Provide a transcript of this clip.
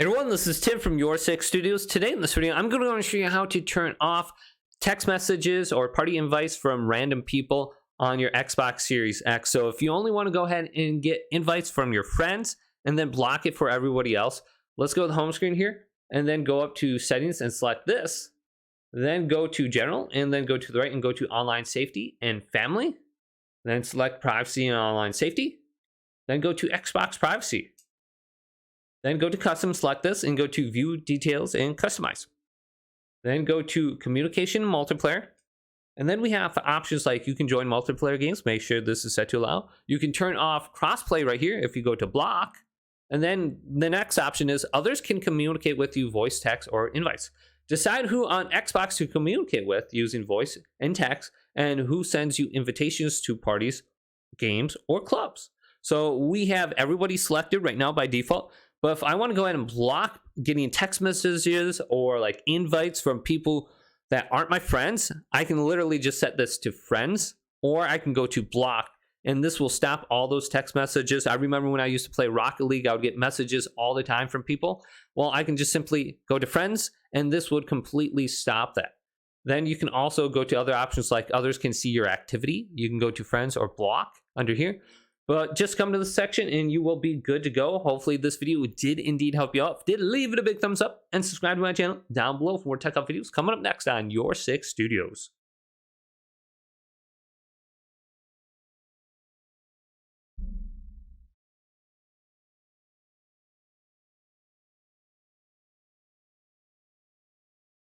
Everyone, this is Tim from YourSixStudios. Today in this video, I'm going to show you how to turn off text messages or party invites from random people on your Xbox Series X. So if you only want to go ahead and get invites from your friends and then block it for everybody else, let's go to the home screen here and then go up to settings and select this. Then go to general and then go to the right and go to online safety and family. Then select privacy and online safety. Then go to Xbox privacy. Then go to custom, select this, and go to view details and customize. Then go to communication multiplayer. And then we have options like you can join multiplayer games. Make sure this is set to allow. You can turn off crossplay right here if you go to block. And then the next option is others can communicate with you voice, text, or invites. Decide who on Xbox to communicate with using voice and text and who sends you invitations to parties, games, or clubs. So we have everybody selected right now by default. But if I want to go ahead and block getting text messages or like invites from people that aren't my friends, I can literally just set this to friends, or I can go to block, and this will stop all those text messages. I remember when I used to play Rocket League, I would get messages all the time from people. Well, I can just simply go to friends, and this would completely stop that. Then you can also go to other options like others can see your activity. You can go to friends or block under here. But just come to this section and you will be good to go. Hopefully this video did indeed help you out. If it did, leave it a big thumbs up and subscribe to my channel down below for more tech up videos coming up next on YourSixStudios.